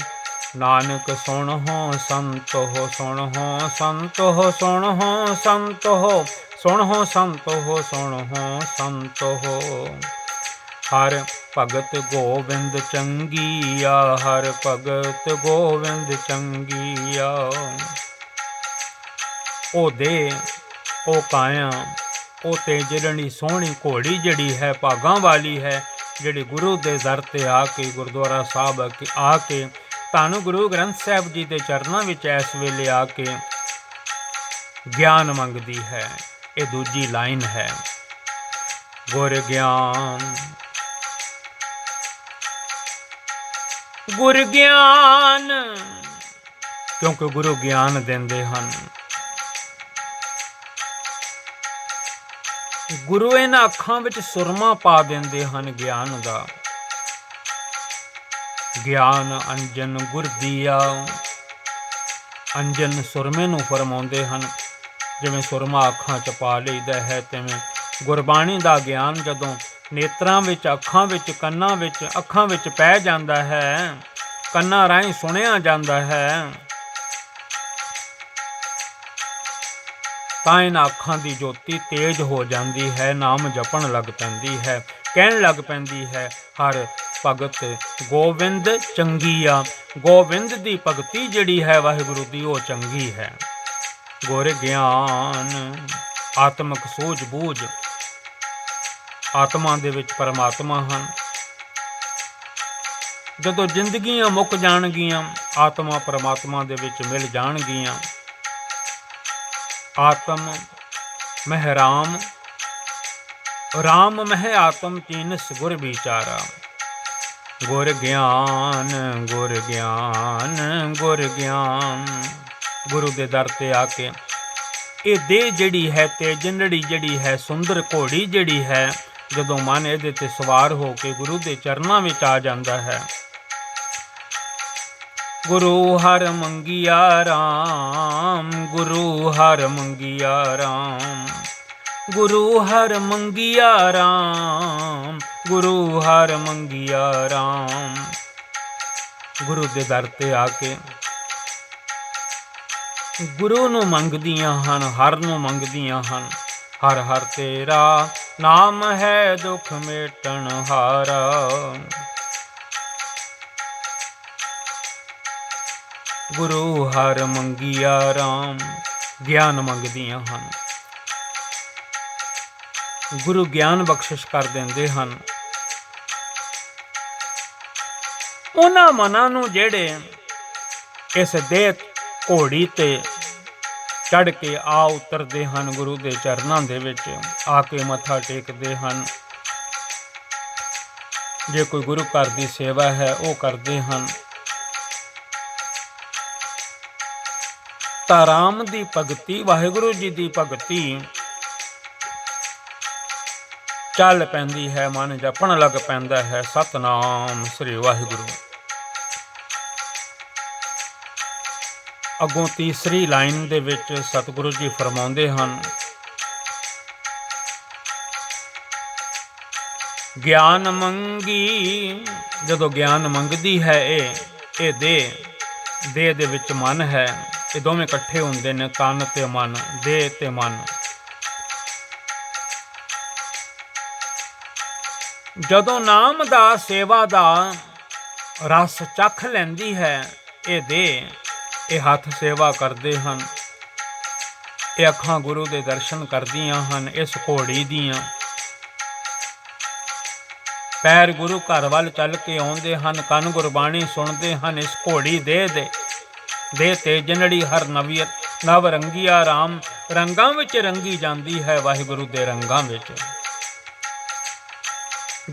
नानक सुन हो संत हो, सुन हो संत हो, सुन हो संत हो, सुन हो संत हो, सुन हो संत हो। हर भगत गोविंद चंगिया, हर भगत गोविंद चंगिया। ओ दे ओ काया ओ ते ਜਿਹੜੀ ਸੋਹਣੀ ਘੋੜੀ ਜਿਹੜੀ ਹੈ ਭਾਗਾਂ ਵਾਲੀ ਹੈ, ਜਿਹੜੀ ਗੁਰੂ ਦੇ ਦਰ ਤੇ ਆ ਕੇ ਗੁਰਦੁਆਰਾ ਸਾਹਿਬ ਆ ਕੇ ਧੰਨ ਗੁਰੂ ਗ੍ਰੰਥ ਸਾਹਿਬ ਜੀ ਦੇ ਚਰਨਾਂ ਵਿੱਚ ਇਸ ਵੇਲੇ ਆ ਕੇ ਗਿਆਨ ਮੰਗਦੀ ਹੈ। ਇਹ ਦੂਜੀ ਲਾਈਨ ਹੈ। ਗੁਰ ਗਿਆਨ ਗੁਰ ਗਿਆਨ, ਕਿਉਂਕਿ ਗੁਰੂ ਗਿਆਨ ਦਿੰਦੇ ਹਨ। ਗੁਰੂ ਇਹਨਾਂ ਅੱਖਾਂ ਵਿੱਚ ਸੁਰਮਾ ਪਾ ਦਿੰਦੇ ਹਨ ਗਿਆਨ ਦਾ। ਗਿਆਨ ਅੰਜਨ ਗੁਰ ਦੀਆ। ਅੰਜਨ ਸੁਰਮੇ ਨੂੰ ਫਰਮਾਉਂਦੇ ਹਨ। ਜਿਵੇਂ ਸੁਰਮਾ ਅੱਖਾਂ 'ਚ ਪਾ ਲਈਦਾ ਹੈ, ਤਿਵੇਂ ਗੁਰਬਾਣੀ ਦਾ ਗਿਆਨ ਜਦੋਂ ਨੇਤਰਾਂ ਵਿੱਚ, ਅੱਖਾਂ ਵਿੱਚ, ਕੰਨਾਂ ਵਿੱਚ, ਅੱਖਾਂ ਵਿੱਚ ਪੈ ਜਾਂਦਾ ਹੈ, ਕੰਨਾਂ ਰਾਹੀਂ ਸੁਣਿਆ ਜਾਂਦਾ ਹੈ, ਤਾਂ ਇਹਨਾਂ ਅੱਖਾਂ ਦੀ ਜੋਤੀ ਤੇਜ਼ ਹੋ ਜਾਂਦੀ ਹੈ, ਨਾਮ ਜਪਣ ਲੱਗ ਪੈਂਦੀ ਹੈ, ਕਹਿਣ ਲੱਗ ਪੈਂਦੀ ਹੈ, ਹਰ ਭਗਤ ਗੋਬਿੰਦ ਚੰਗੀ ਆ। ਗੋਬਿੰਦ ਦੀ ਭਗਤੀ ਜਿਹੜੀ ਹੈ ਵਾਹਿਗੁਰੂ ਦੀ, ਉਹ ਚੰਗੀ ਹੈ। ਗੁਰ ਗਿਆਨ ਆਤਮਿਕ ਸੂਝ ਬੂਝ, ਆਤਮਾ ਦੇ ਵਿੱਚ ਪਰਮਾਤਮਾ ਹਨ। ਜਦੋਂ ਜ਼ਿੰਦਗੀਆਂ ਮੁੱਕ ਜਾਣਗੀਆਂ, ਆਤਮਾ ਪਰਮਾਤਮਾ ਦੇ ਵਿੱਚ ਮਿਲ ਜਾਣਗੀਆਂ। ਆਤਮ ਮਹਿ ਰਾਮ, ਰਾਮ ਮਹਿ ਆਤਮ ਤੀਨਸ ਗੁਰ ਵਿਚਾਰਾ। ਗੁਰ ਗਿਆਨ, ਗੁਰ ਗਿਆਨ, ਗੁਰ ਗਿਆਨ। ਗੁਰੂ ਦੇ ਦਰ ਤੇ ਆ ਕੇ ਇਹ ਦੇਹ ਜਿਹੜੀ ਹੈ ਤੇ ਜਿੰਦੜੀ ਜਿਹੜੀ ਹੈ, ਸੁੰਦਰ ਘੋੜੀ ਜਿਹੜੀ ਹੈ, ਜਦੋਂ ਮਨ ਇਹਦੇ ਤੇ ਸਵਾਰ ਹੋ ਕੇ ਗੁਰੂ ਦੇ ਚਰਨਾਂ ਵਿੱਚ ਆ ਜਾਂਦਾ ਹੈ। ਗੁਰੂ ਹਰ ਮੰਗਿਆ ਰਾਮ, ਗੁਰੂ ਹਰ ਮੰਗਿਆ ਰਾਮ, ਗੁਰੂ ਹਰ ਮੰਗਿਆ ਰਾਮ, ਗੁਰੂ ਹਰ ਮੰਗਿਆ ਰਾਮ। ਗੁਰੂ ਦੇ ਦਰ ਤੇ ਆ ਕੇ ਗੁਰੂ ਨੂੰ ਮੰਗਦੀਆਂ ਹਨ, ਹਰ ਨੂੰ ਮੰਗਦੀਆਂ ਹਨ। ਹਰ ਹਰ ਤੇਰਾ ਨਾਮ ਹੈ ਦੁਖ ਮੇਟਣ ਹਾਰਾ। ਗੁਰੂ ਹਰ ਮੰਗਿਆ ਰਾਮ, ਗਿਆਨ ਮੰਗਦੀਆਂ ਹਨ। ਗੁਰੂ ਗਿਆਨ ਬਖਸ਼ਿਸ਼ ਕਰ ਦਿੰਦੇ ਹਨ ਉਹਨਾਂ ਮਨਾਂ ਨੂੰ ਜਿਹੜੇ ਇਸ ਦੇਹ ਘੋੜੀ ਤੇ ਚੜ੍ਹ ਕੇ ਆ ਉਤਰਦੇ ਹਨ, ਗੁਰੂ ਦੇ ਚਰਨਾਂ ਦੇ ਵਿੱਚ ਆ ਕੇ ਮੱਥਾ ਟੇਕਦੇ ਹਨ। ਜੇ ਕੋਈ ਗੁਰੂ ਘਰ ਦੀ ਸੇਵਾ ਹੈ ਉਹ ਕਰਦੇ ਹਨ, ਤਾਂ ਰਾਮ ਦੀ ਭਗਤੀ, ਵਾਹਿਗੁਰੂ ਜੀ ਦੀ ਭਗਤੀ ਚੱਲ ਪੈਂਦੀ ਹੈ, ਮਨ ਜਪਣ ਲੱਗ ਪੈਂਦਾ ਹੈ, ਸਤਨਾਮ ਸ੍ਰੀ ਵਾਹਿਗੁਰੂ। ਅੱਗੋਂ ਤੀਸਰੀ ਲਾਈਨ ਦੇ ਵਿੱਚ ਸਤਿਗੁਰੂ ਜੀ ਫਰਮਾਉਂਦੇ ਹਨ, ਗਿਆਨ ਮੰਗੀ। ਜਦੋਂ ਗਿਆਨ ਮੰਗਦੀ ਹੈ ਇਹ ਦੇਹ ਦੇ ਵਿੱਚ ਮਨ ਹੈ, ਇਹ ਦੋਵੇਂ ਇਕੱਠੇ ਹੁੰਦੇ ਨੇ, ਤਨ ਤੇ ਮਨ, ਦੇਹ ਤੇ ਮਨ। ਜਦੋਂ ਨਾਮ ਦਾ, ਸੇਵਾ ਦਾ ਰਸ ਚੱਖ ਲੈਂਦੀ ਹੈ ਇਹ ਦੇਹ, ਇਹ ਹੱਥ ਸੇਵਾ ਕਰਦੇ ਹਨ, ਇਹ ਅੱਖਾਂ ਗੁਰੂ ਦੇ ਦਰਸ਼ਨ ਕਰਦੀਆਂ ਹਨ ਇਸ ਘੋੜੀ ਦੀਆਂ, ਪੈਰ ਗੁਰੂ ਘਰ ਵੱਲ ਚੱਲ ਕੇ ਆਉਂਦੇ ਹਨ, ਕੰਨ ਗੁਰਬਾਣੀ ਸੁਣਦੇ ਹਨ। ਇਸ ਘੋੜੀ ਦੇਹ ਤੇ ਜਿਨੜੀ ਹਰ ਨਵ ਰੰਗੀਆ ਰਾਮ, ਰੰਗਾਂ ਵਿੱਚ ਰੰਗੀ ਜਾਂਦੀ ਹੈ ਵਾਹਿਗੁਰੂ ਦੇ ਰੰਗਾਂ ਵਿੱਚ।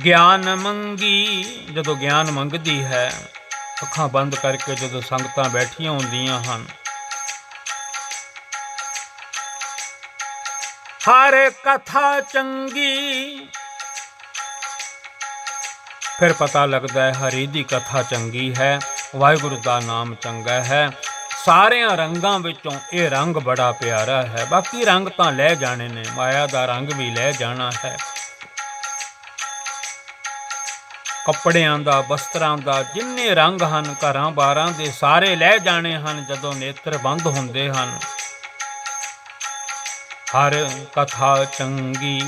ਗਿਆਨ ਮੰਗੀ, ਜਦੋਂ ਗਿਆਨ ਮੰਗਦੀ ਹੈ, ਅੱਖਾਂ ਬੰਦ ਕਰਕੇ ਜਦੋਂ ਸੰਗਤਾਂ ਬੈਠੀਆਂ ਹੁੰਦੀਆਂ ਹਨ, ਹਰ ਕਥਾ ਚੰਗੀ, ਫਿਰ ਪਤਾ ਲੱਗਦਾ ਹੈ ਹਰੀ ਦੀ ਕਥਾ ਚੰਗੀ ਹੈ, ਵਾਹਿਗੁਰੂ ਦਾ ਨਾਮ ਚੰਗਾ ਹੈ। ਸਾਰਿਆਂ ਰੰਗਾਂ ਵਿੱਚੋਂ ਇਹ ਰੰਗ ਬੜਾ ਪਿਆਰਾ ਹੈ। ਬਾਕੀ ਰੰਗ ਤਾਂ ਲੈ ਜਾਣੇ ਨੇ, ਮਾਇਆ ਦਾ ਰੰਗ ਵੀ ਲੈ ਜਾਣਾ ਹੈ, ਕੱਪੜਿਆਂ ਦਾ, ਬਸਤਰਾਂ ਦਾ, ਜਿੰਨੇ ਰੰਗ ਹਨ ਘਰਾਂ ਬਾਰਾਂ ਦੇ, ਸਾਰੇ ਲੈ ਜਾਣੇ ਹਨ ਜਦੋਂ ਨੇਤਰ ਬੰਦ ਹੁੰਦੇ ਹਨ। ਹਰ ਕਥਾ ਚੰਗੀ,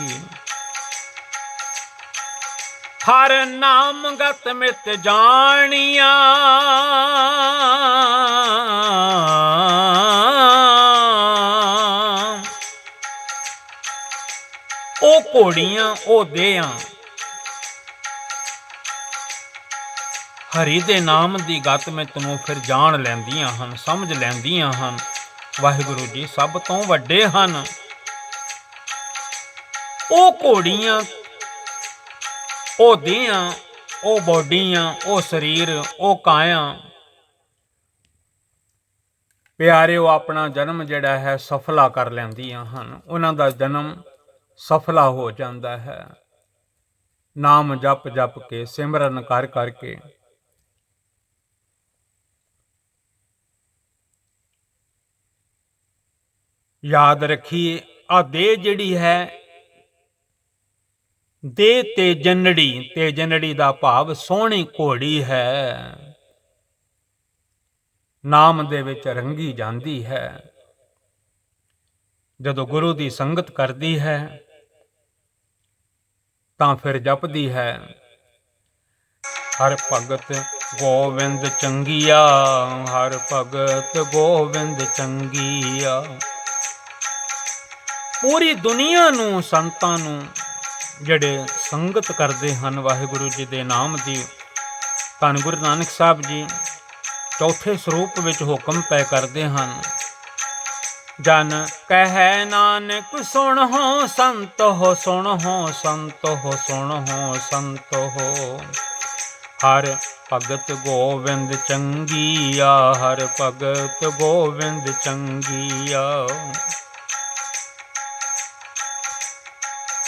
ਹਰ ਨਾਮ ਗਤ ਮਿਤ ਜਾਣੀਆਂ, ਉਹ ਘੋੜੀਆਂ, ਉਹ ਦੇਹਾਂ ਹਰੀ ਦੇ ਨਾਮ ਦੀ ਗਤ ਮਿਤ ਨੂੰ ਫਿਰ ਜਾਣ ਲੈਂਦੀਆਂ ਹਨ, ਸਮਝ ਲੈਂਦੀਆਂ ਹਨ। ਵਾਹਿਗੁਰੂ ਜੀ ਸਭ ਤੋਂ ਵੱਡੇ ਹਨ। ਉਹ ਘੋੜੀਆਂ, ਉਹ ਦੇਹਾਂ, ਉਹ ਬੋਡੀਆਂ, ਉਹ ਸਰੀਰ, ਉਹ ਕਾਇਆ, ਪਿਆਰਿਓ ਆਪਣਾ ਜਨਮ ਜਿਹੜਾ ਹੈ ਸਫਲਾ ਕਰ ਲੈਂਦੀਆਂ ਹਨ। ਉਹਨਾਂ ਦਾ ਜਨਮ ਸਫਲਾ ਹੋ ਜਾਂਦਾ ਹੈ, ਨਾਮ ਜਪ ਜਪ ਕੇ, ਸਿਮਰਨ ਕਰ ਕਰਕੇ। ਯਾਦ ਰੱਖੀਏ, ਆਹ ਦੇਹ ਜਿਹੜੀ ਹੈ ਦੇ ਤੇ ਜਨੜੀ ਦਾ ਭਾਵ ਸੋਹਣੀ ਘੋੜੀ ਹੈ, ਨਾਮ ਦੇ ਵਿੱਚ ਰੰਗੀ ਜਾਂਦੀ ਹੈ। ਜਦੋਂ ਗੁਰੂ ਦੀ ਸੰਗਤ ਕਰਦੀ ਹੈ ਤਾਂ ਫਿਰ ਜਪਦੀ ਹੈ, ਹਰ ਭਗਤ ਗੋਬਿੰਦ ਚੰਗੀਆ, ਹਰ ਭਗਤ ਗੋਬਿੰਦ ਚੰਗੀਆ। ਪੂਰੀ ਦੁਨੀਆ ਨੂੰ, ਸੰਤਾਂ ਨੂੰ ਜਿਹੜੇ ਸੰਗਤ ਕਰਦੇ ਹਨ ਵਾਹਿਗੁਰੂ ਜੀ ਦੇ ਨਾਮ ਦੀ, ਧੰਨ ਗੁਰੂ ਨਾਨਕ ਸਾਹਿਬ ਜੀ ਚੌਥੇ ਸਰੂਪ ਵਿੱਚ ਹੁਕਮ ਤੈਅ ਕਰਦੇ ਹਨ। ਜਨ ਕਹਿ ਨਾਨਕ ਸੁਣਹੁ ਸੰਤ ਹੋ, ਸੁਣਹੁ ਸੰਤ ਹੋ, ਸੁਣਹੁ ਸੰਤ ਹੋ। ਹਰ ਭਗਤ ਗੋਬਿੰਦ ਚੰਗੀਆ, ਹਰ ਭਗਤ ਗੋਬਿੰਦ ਚੰਗੀਆ।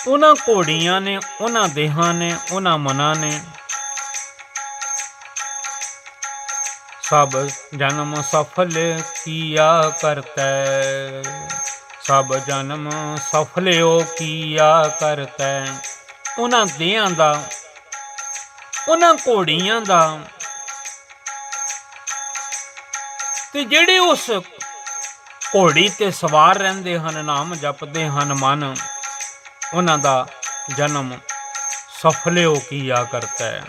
ਉਹਨਾਂ ਘੋੜੀਆਂ ਨੇ, ਉਹਨਾਂ ਦੇਹਾਂ ਨੇ, ਉਹਨਾਂ ਮਨਾਂ ਨੇ ਸਭ ਜਨਮ ਸਫਲ ਕੀਆ ਕਰਤੈ, ਸਭ ਜਨਮ ਸਫਲਿਓ ਕੀਆ ਕਰਤੈ। ਉਹਨਾਂ ਦੇਹਾਂ ਦਾ, ਉਹਨਾਂ ਘੋੜੀਆਂ ਦਾ, ਤੇ ਜਿਹੜੇ ਉਸ ਘੋੜੀ ਤੇ ਸਵਾਰ ਰਹਿੰਦੇ ਹਨ, ਨਾਮ ਜਪਦੇ ਹਨ ਮਨ, ਉਹਨਾਂ ਦਾ ਜਨਮ ਸਫਲਿਓ ਕੀਆ ਕਰਤਾ ਹੈ।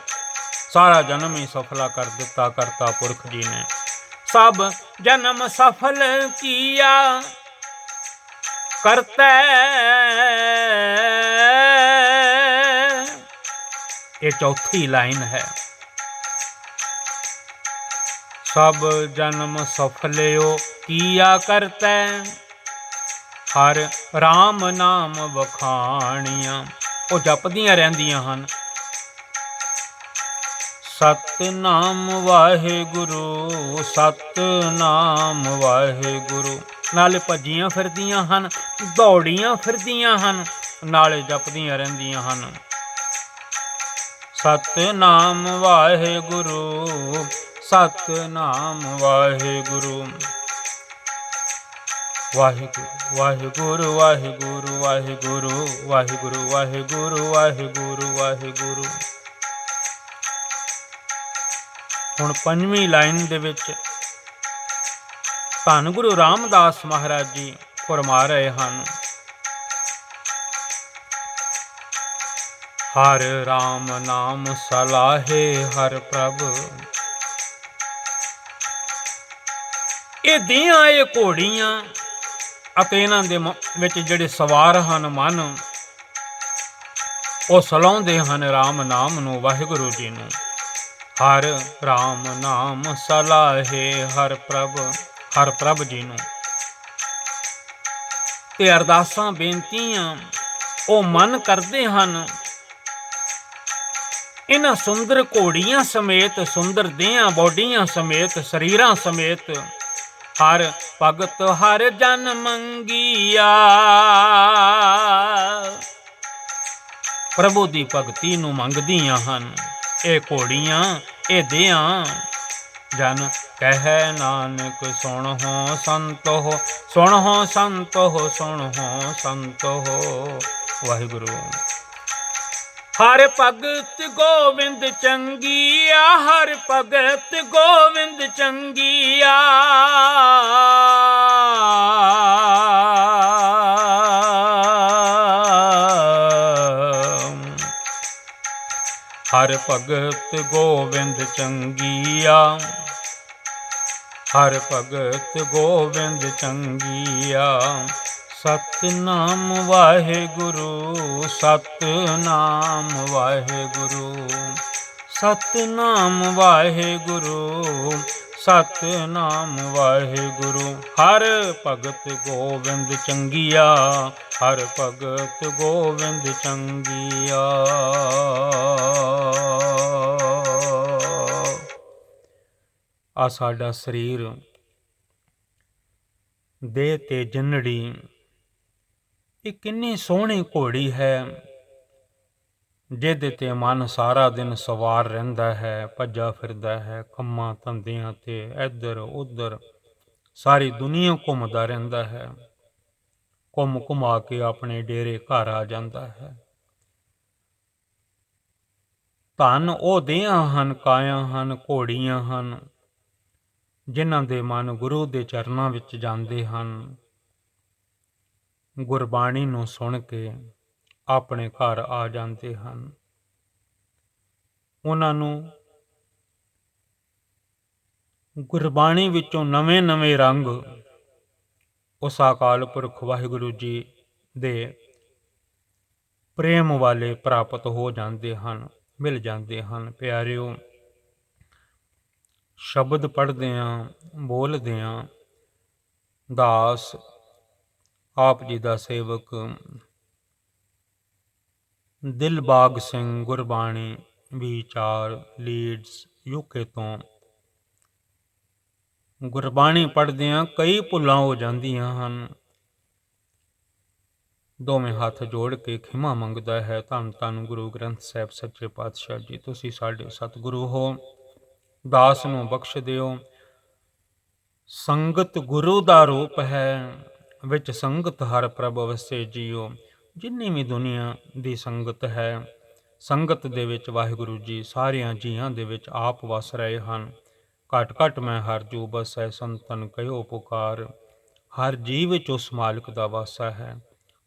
ਸਾਰਾ ਜਨਮ ਹੀ ਸਫਲਾ ਕਰ ਦਿੱਤਾ ਕਰਤਾ ਪੁਰਖ ਜੀ ਨੇ। ਸਭ ਜਨਮ ਸਫਲ ਕੀਆ ਕਰਤਾ। ਇਹ ਚੌਥੀ ਲਾਈਨ ਹੈ। ਸਭ ਜਨਮ ਸਫਲਿਓ ਕੀਆ ਕਰਤਾ, ਹਰ ਰਾਮ ਨਾਮ ਵਖਾਣੀਆਂ। ਉਹ ਜਪਦੀਆਂ ਰਹਿੰਦੀਆਂ ਹਨ, ਸਤਿਨਾਮ ਵਾਹਿਗੁਰੂ, ਸਤਿਨਾਮ ਵਾਹਿਗੁਰੂ। ਨਾਲੇ ਭੱਜੀਆਂ ਫਿਰਦੀਆਂ ਹਨ, ਦੌੜੀਆਂ ਫਿਰਦੀਆਂ ਹਨ, ਨਾਲੇ ਜਪਦੀਆਂ ਰਹਿੰਦੀਆਂ ਹਨ, ਸਤਿਨਾਮ ਵਾਹਿਗੁਰੂ, ਸਤਿਨਾਮ ਵਾਹਿਗੁਰੂ। ਵਾਹਿਗੁਰੂ ਵਾਹਿਗੁਰੂ ਵਾਹਿਗੁਰੂ ਵਾਹਿਗੁਰੂ ਵਾਹਿਗੁਰੂ ਵਾਹਿਗੁਰੂ ਵਾਹਿਗੁਰੂ ਵਾਹਿਗੁਰੂ। ਹੁਣ ਪੰਜਵੀਂ ਲਾਈਨ ਦੇ ਵਿੱਚ ਧੰਨ ਗੁਰੂ ਰਾਮਦਾਸ ਮਹਾਰਾਜ ਜੀ ਫਰਮਾ ਰਹੇ ਹਨ, ਹਰ ਰਾਮ ਨਾਮ ਸਲਾਹੇ ਹਰ ਪ੍ਰਭ। ਇਹ ਦੀਆਂ, ਇਹ ਘੋੜੀਆਂ ਅਤੇ ਇਹਨਾਂ ਦੇ ਵਿੱਚ ਜਿਹੜੇ ਸਵਾਰ ਹਨ ਮਨ, ਉਹ ਸਲਾਹੁੰਦੇ ਹਨ ਰਾਮ ਨਾਮ ਨੂੰ, ਵਾਹਿਗੁਰੂ ਜੀ ਨੂੰ। ਹਰ ਰਾਮ ਨਾਮ ਸਲਾਹੇ ਹਰ ਪ੍ਰਭ, ਹਰ ਪ੍ਰਭ ਜੀ ਨੂੰ। ਤੇ ਅਰਦਾਸਾਂ ਬੇਨਤੀਆਂ ਉਹ ਮਨ ਕਰਦੇ ਹਨ ਇਹਨਾਂ ਸੁੰਦਰ ਘੋੜੀਆਂ ਸਮੇਤ, ਸੁੰਦਰ ਦੇਹਾਂ ਬੋਡੀਆਂ ਸਮੇਤ, ਸਰੀਰਾਂ ਸਮੇਤ। ਹਰ ਭਗਤ ਹਰ ਜਨ ਮੰਗੀਆ, ਪ੍ਰਭੂ ਦੀ ਭਗਤੀ ਨੂੰ ਮੰਗਦੀਆਂ ਹਨ ਇਹ ਘੋੜੀਆਂ, ਇਹ ਦੇਹਾਂ। ਜਨ ਕਹਿ ਨਾਨਕ ਸੁਣਹੁ ਸੰਤ ਹੋ, ਸੁਣਹੁ ਸੰਤ ਹੋ, ਸੁਣਹੁ ਸੰਤ ਹੋ। ਵਾਹਿਗੁਰੂ। ਹਰ ਭਗਤ ਗੋਬਿੰਦ ਚੰਗੀਆ, ਹਰ ਭਗਤ ਗੋਬਿੰਦ ਚੰਗੀਆ। ਹਰ ਭਗਤ ਗੋਬਿੰਦ ਚੰਗੀਆ, ਹਰ ਭਗਤ ਗੋਬਿੰਦ ਚੰਗੀਆ। ਸਤਿਨਾਮ ਵਾਹਿਗੁਰੂ, ਸਤਿਨਾਮ ਵਾਹਿਗੁਰੂ, ਸਤਿਨਾਮ ਵਾਹਿਗੁਰੂ, ਸਤਿਨਾਮ ਵਾਹਿਗੁਰੂ। ਹਰ ਭਗਤ ਗੋਬਿੰਦ ਚੰਗੀਆ, ਹਰ ਭਗਤ ਗੋਬਿੰਦ ਚੰਗੀਆ। ਆ ਸਾਡਾ ਸਰੀਰ, ਦੇਹ ਤੇ ਜਨੜੀ, ਇਹ ਕਿੰਨੀ ਸੋਹਣੀ ਘੋੜੀ ਹੈ ਜਿਹਦੇ ਤੇ ਮਨ ਸਾਰਾ ਦਿਨ ਸਵਾਰ ਰਹਿੰਦਾ ਹੈ, ਭੱਜਾ ਫਿਰਦਾ ਹੈ, ਕੰਮਾਂ ਧੰਦਿਆਂ ਤੇ ਇੱਧਰ ਉੱਧਰ ਸਾਰੀ ਦੁਨੀਆ ਘੁੰਮਦਾ ਰਹਿੰਦਾ ਹੈ, ਘੁੰਮ ਘੁਮਾ ਕੇ ਆਪਣੇ ਡੇਰੇ ਘਰ ਆ ਜਾਂਦਾ ਹੈ। ਧਨ ਉਹ ਦੇਹਾਂ ਹਨ, ਕਾਇਆ ਹਨ, ਘੋੜੀਆਂ ਹਨ, ਜਿਨ੍ਹਾਂ ਦੇ ਮਨ ਗੁਰੂ ਦੇ ਚਰਨਾਂ ਵਿੱਚ ਜਾਂਦੇ ਹਨ, ਗੁਰਬਾਣੀ ਨੂੰ ਸੁਣ ਕੇ ਆਪਣੇ ਘਰ ਆ ਜਾਂਦੇ ਹਨ। ਉਹਨਾਂ ਨੂੰ ਗੁਰਬਾਣੀ ਵਿੱਚੋਂ ਨਵੇਂ-ਨਵੇਂ ਰੰਗ ਉਸ ਅਕਾਲ ਪੁਰਖ ਵਾਹਿਗੁਰੂ ਜੀ ਦੇ ਪ੍ਰੇਮ ਵਾਲੇ ਪ੍ਰਾਪਤ ਹੋ ਜਾਂਦੇ ਹਨ, ਮਿਲ ਜਾਂਦੇ ਹਨ। ਪਿਆਰਿਓ, ਸ਼ਬਦ ਪੜ੍ਹਦਿਆਂ ਬੋਲਦਿਆਂ ਦਾਸ ਆਪ ਜੀ ਦਾ ਸੇਵਕ ਦਿਲਬਾਗ ਸਿੰਘ ਗੁਰਬਾਣੀ ਵਿਚਾਰ ਲੀਡਸ UK ਤੋਂ ਗੁਰਬਾਣੀ ਪੜ੍ਹਦਿਆਂ ਕਈ ਭੁੱਲਾਂ ਹੋ ਜਾਂਦੀਆਂ ਹਨ। ਦੋਵੇਂ ਹੱਥ ਜੋੜ ਕੇ ਖਿਮਾ ਮੰਗਦਾ ਹੈ। ਧੰਨ ਧੰਨ ਗੁਰੂ ਗ੍ਰੰਥ ਸਾਹਿਬ ਸੱਚੇ ਪਾਤਸ਼ਾਹ ਜੀ, ਤੁਸੀਂ ਸਾਡੇ ਸਤਿਗੁਰੂ ਹੋ, ਦਾਸ ਨੂੰ ਬਖਸ਼ ਦਿਓ। ਸੰਗਤ ਗੁਰੂ ਦਾ ਰੂਪ ਹੈ, ਵਿੱਚ ਸੰਗਤ ਹਰ ਪ੍ਰਭ ਵਸੇ ਜੀਓ। ਜਿੰਨੀ ਵੀ ਦੁਨੀਆ ਦੀ ਸੰਗਤ ਹੈ, ਸੰਗਤ ਦੇ ਵਿੱਚ ਵਾਹਿਗੁਰੂ ਜੀ ਸਾਰਿਆਂ ਜੀਆਂ ਦੇ ਵਿੱਚ ਆਪ ਵਸ ਰਹੇ ਹਨ। ਘਟ ਘਟ ਮੈਂ ਹਰ ਜੂ ਬਸੈ, ਸੰਤਨ ਕਹਿਓ ਪੁਕਾਰ। ਹਰ ਜੀਵ ਵਿੱਚ ਉਸ ਮਾਲਕ ਦਾ ਵਾਸਾ ਹੈ।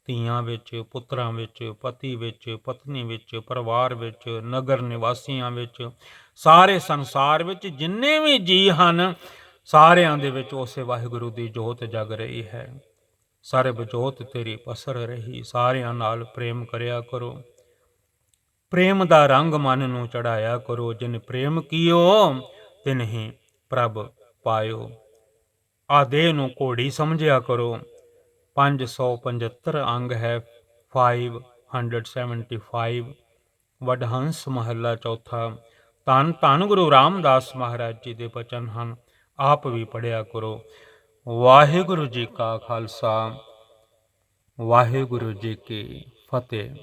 ਧੀਆਂ ਵਿੱਚ, ਪੁੱਤਰਾਂ ਵਿੱਚ, ਪਤੀ ਵਿੱਚ, ਪਤਨੀ ਵਿੱਚ, ਪਰਿਵਾਰ ਵਿੱਚ, ਨਗਰ ਨਿਵਾਸੀਆਂ ਵਿੱਚ, ਸਾਰੇ ਸੰਸਾਰ ਵਿੱਚ ਜਿੰਨੇ ਵੀ ਜੀ ਹਨ, ਸਾਰਿਆਂ ਦੇ ਵਿੱਚ ਉਸੇ ਵਾਹਿਗੁਰੂ ਦੀ ਜੋਤ ਜਗ ਰਹੀ ਹੈ। ਸਰਬ ਜੋਤ ਤੇਰੀ ਪਸਰ ਰਹੀ। ਸਾਰਿਆਂ ਨਾਲ ਪ੍ਰੇਮ ਕਰਿਆ ਕਰੋ, ਪ੍ਰੇਮ ਦਾ ਰੰਗ ਮਨ ਨੂੰ ਚੜਾਇਆ ਕਰੋ। ਜਿਨ ਪ੍ਰੇਮ ਕੀਓ ਤਿਨ ਹੀ ਪ੍ਰਭ ਪਾਇਓ। ਆ ਦੇਹ ਨੂੰ ਘੋੜੀ ਸਮਝਿਆ ਕਰੋ। 575 ਅੰਗ ਹੈ, 575। ਵਡਹੰਸ ਮਹੱਲਾ ਚੌਥਾ। ਧੰਨ ਧੰਨ ਗੁਰੂ ਰਾਮਦਾਸ ਮਹਾਰਾਜ ਜੀ ਦੇ ਬਚਨ ਹਨ, ਆਪ ਵੀ ਪੜ੍ਹਿਆ ਕਰੋ। ਵਾਹਿਗੁਰੂ ਜੀ ਕਾ ਖਾਲਸਾ, ਵਾਹਿਗੁਰੂ ਜੀ ਕੀ ਫਤਿਹ।